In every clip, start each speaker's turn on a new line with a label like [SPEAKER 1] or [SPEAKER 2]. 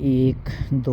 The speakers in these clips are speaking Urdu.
[SPEAKER 1] 1 2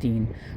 [SPEAKER 1] 3,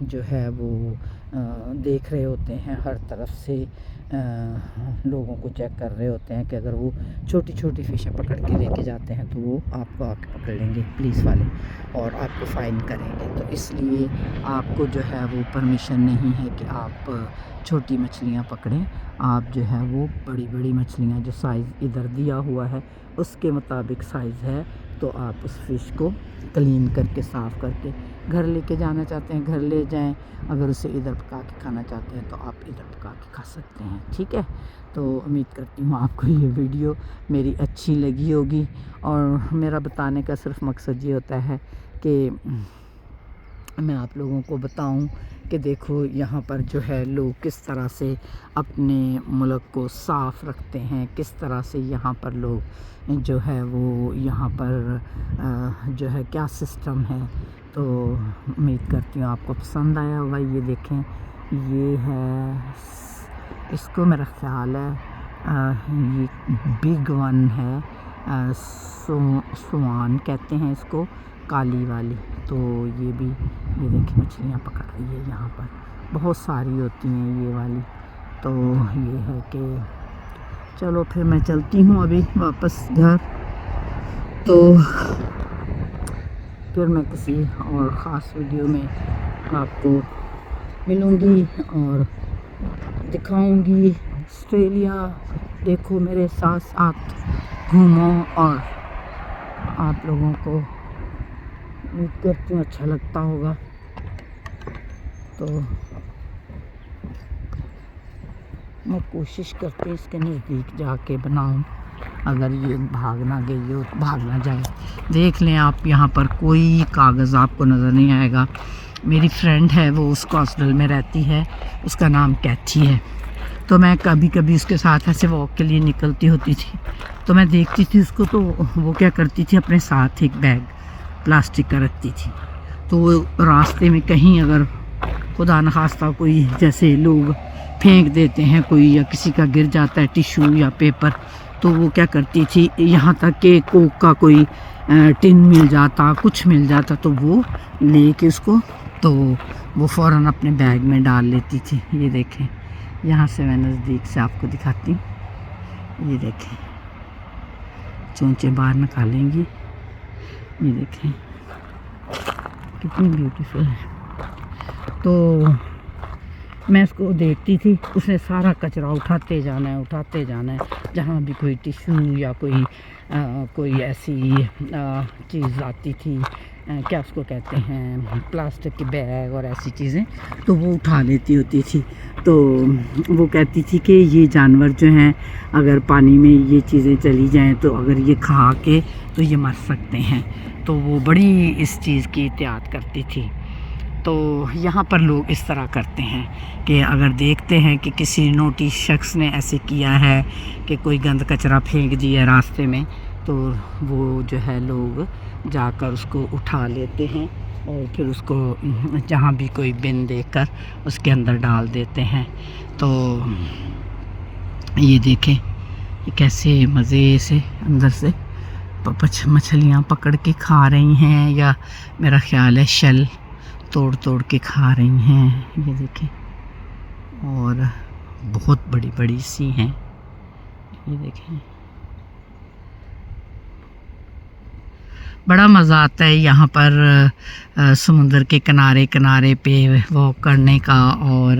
[SPEAKER 1] جو ہے وہ دیکھ رہے ہوتے ہیں، ہر طرف سے لوگوں کو چیک کر رہے ہوتے ہیں کہ اگر وہ چھوٹی چھوٹی فشیں پکڑ کے لے کے جاتے ہیں تو وہ آپ کو آ کے پکڑ لیں گے پولیس والے اور آپ کو فائن کریں گے. تو اس لیے آپ کو جو ہے وہ پرمیشن نہیں ہے کہ آپ چھوٹی مچھلیاں پکڑیں. آپ جو ہے وہ بڑی بڑی مچھلیاں جو سائز ادھر دیا ہوا ہے اس کے مطابق سائز ہے تو آپ اس فش کو کلین کر کے صاف کر کے گھر لے کے جانا چاہتے ہیں گھر لے جائیں. اگر اسے ادھر پکا کے کھانا چاہتے ہیں تو آپ ادھر پکا کے کھا سکتے ہیں. ٹھیک ہے، تو امید کرتی ہوں آپ کو یہ ویڈیو میری اچھی لگی ہوگی. اور میرا بتانے کا صرف مقصد یہ ہوتا ہے کہ میں آپ لوگوں کو بتاؤں کہ دیکھو یہاں پر جو ہے لوگ کس طرح سے اپنے ملک کو صاف رکھتے ہیں، کس طرح سے یہاں پر لوگ جو ہے وہ یہاں پر جو ہے کیا سسٹم ہے. تو امید کرتی ہوں آپ کو پسند آیا ہوگا. یہ دیکھیں، یہ ہے اس کو میرا خیال ہے یہ بگ ون ہے، سوان کہتے ہیں اس کو، کالی والی. تو یہ بھی یہ دیکھیں مچھلیاں پکڑ رہی ہے، یہاں پر بہت ساری ہوتی ہیں یہ والی. تو یہ ہے کہ چلو پھر میں چلتی ہوں ابھی واپس گھر. تو پھر میں کسی اور خاص ویڈیو میں آپ کو ملوں گی اور دکھاؤں گی آسٹریلیا. دیکھو میرے ساتھ ساتھ گھومو اور آپ لوگوں کو امید کرتی ہوں اچھا لگتا ہوگا. تو میں کوشش کرتی اس کے نزدیک جا کے بناؤں. اگر یہ بھاگ نہ گئی ہو بھاگ نہ جائے. دیکھ لیں آپ یہاں پر کوئی کاغذ آپ کو نظر نہیں آئے گا. میری فرینڈ ہے وہ اس کوسٹل میں رہتی ہے، اس کا نام کیتھی ہے. تو میں کبھی کبھی اس کے ساتھ ایسے واک کے لیے نکلتی ہوتی تھی تو میں دیکھتی تھی اس کو. تو وہ کیا کرتی تھی اپنے ساتھ ایک بیگ پلاسٹک کا رکھتی تھی. تو وہ راستے میں کہیں اگر خدا نخواستہ کوئی جیسے لوگ پھینک دیتے ہیں کوئی یا کسی کا گر جاتا ہے ٹیشو یا پیپر، تو وہ کیا کرتی تھی یہاں تک کہ کوک کا کوئی ٹن مل جاتا کچھ مل جاتا تو وہ لے کے اس کو تو وہ فوراً اپنے بیگ میں ڈال لیتی تھی. یہ دیکھیں یہاں سے میں نزدیک سے آپ کو دکھاتی ہوں. یہ دیکھیں چونچے باہر نکالیں گی. یہ دیکھیں کتنی بیوٹیفل ہے. تو میں اس کو دیکھتی تھی، اس نے سارا کچرا اٹھاتے جانا ہے جہاں بھی کوئی ٹیشو یا کوئی ایسی چیز آتی تھی، کیا اس کو کہتے ہیں پلاسٹک کے بیگ اور ایسی چیزیں، تو وہ اٹھا لیتی ہوتی تھی. تو وہ کہتی تھی کہ یہ جانور جو ہیں اگر پانی میں یہ چیزیں چلی جائیں تو اگر یہ کھا کے تو یہ مر سکتے ہیں. تو وہ بڑی اس چیز کی احتیاط کرتی تھی. تو یہاں پر لوگ اس طرح کرتے ہیں کہ اگر دیکھتے ہیں کہ کسی نوٹی شخص نے ایسے کیا ہے کہ کوئی گند کچرا پھینک دیا راستے میں، تو وہ جو ہے لوگ جا کر اس کو اٹھا لیتے ہیں اور پھر اس کو جہاں بھی کوئی بن دیکھ کر اس کے اندر ڈال دیتے ہیں. تو یہ دیکھیں یہ کیسے مزے سے اندر سے مچھلیاں پکڑ کے کھا رہی ہیں، یا میرا خیال ہے شل توڑ کے کھا رہی ہیں. یہ دیکھیں اور بہت بڑی بڑی سی ہیں. یہ دیکھیں بڑا مزہ آتا ہے یہاں پر سمندر کے کنارے پہ واک کرنے کا اور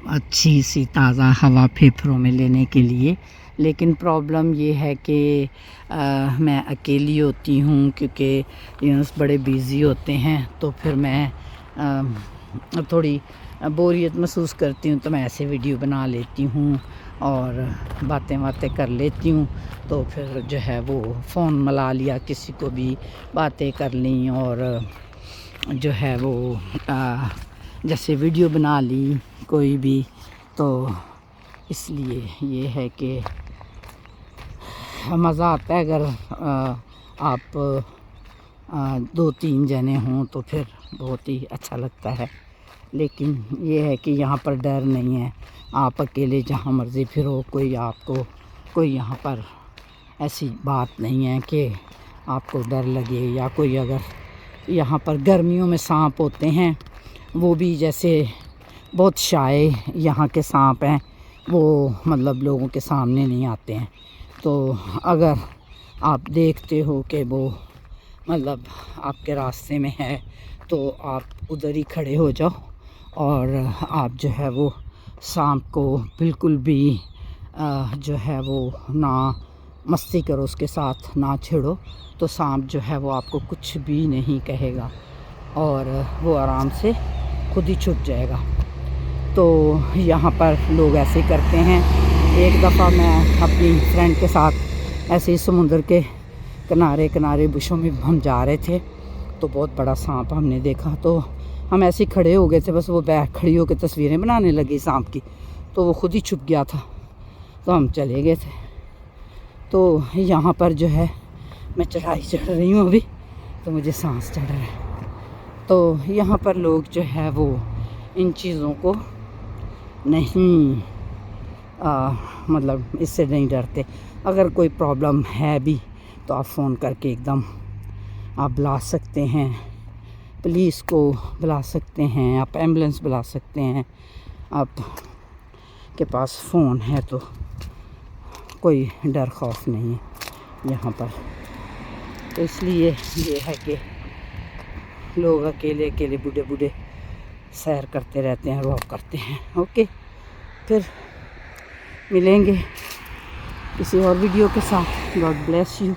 [SPEAKER 1] اچھی سی تازہ ہوا پھیپھڑوں میں لینے کے لیے. لیکن پرابلم یہ ہے کہ میں اکیلی ہوتی ہوں کیونکہ بڑے بیزی ہوتے ہیں، تو پھر میں تھوڑی بوریت محسوس کرتی ہوں تو میں ایسے ویڈیو بنا لیتی ہوں اور باتیں کر لیتی ہوں. تو پھر جو ہے وہ فون ملا لیا، کسی کو بھی باتیں کر لیں اور جو ہے وہ جیسے ویڈیو بنا لی کوئی بھی. تو اس لیے یہ ہے کہ مزہ آتا ہے اگر آپ 2-3 جنے ہوں تو پھر بہت ہی اچھا لگتا ہے. لیکن یہ ہے کہ یہاں پر ڈر نہیں ہے، آپ اکیلے جہاں مرضی پھرو، کوئی یہاں پر ایسی بات نہیں ہے کہ آپ کو ڈر لگے یا کوئی اگر یہاں پر گرمیوں میں سانپ ہوتے ہیں، وہ بھی جیسے بہت شائع یہاں کے سانپ ہیں، وہ مطلب لوگوں کے سامنے نہیں آتے ہیں. تو اگر آپ دیکھتے ہو کہ وہ مطلب آپ کے راستے میں ہے تو آپ ادھر ہی کھڑے ہو جاؤ، اور آپ جو ہے وہ سانپ کو بالکل بھی جو ہے وہ نہ مستی کرو اس کے ساتھ، نہ چھڑو، تو سانپ جو ہے وہ آپ کو کچھ بھی نہیں کہے گا اور وہ آرام سے خود ہی چھپ جائے گا. تو یہاں پر لوگ ایسے کرتے ہیں. ایک دفعہ میں اپنی فرینڈ کے ساتھ ایسے ہی سمندر کے کنارے بشوں میں ہم جا رہے تھے، تو بہت بڑا سانپ ہم نے دیکھا. تو ہم ایسے ہی کھڑے ہو گئے تھے، بس وہ کھڑی ہو کے تصویریں بنانے لگی سانپ کی، تو وہ خود ہی چھپ گیا تھا، تو ہم چلے گئے تھے. تو یہاں پر جو ہے میں چڑھائی چڑھ رہی ہوں ابھی، تو مجھے سانس چڑھ رہا ہے. تو یہاں پر لوگ جو ہے وہ ان چیزوں کو نہیں مطلب اس سے نہیں ڈرتے. اگر کوئی پرابلم ہے بھی تو آپ فون کر کے ایک دم آپ بلا سکتے ہیں، پولیس کو بلا سکتے ہیں، آپ ایمبولینس بلا سکتے ہیں. آپ کے پاس فون ہے تو کوئی ڈر خوف نہیں ہے یہاں پر. تو اس لیے یہ ہے کہ لوگ اکیلے بوڑھے سیر کرتے رہتے ہیں، واک کرتے ہیں. اوکے، پھر ملیں گے کسی اور ویڈیو کے ساتھ. God bless you.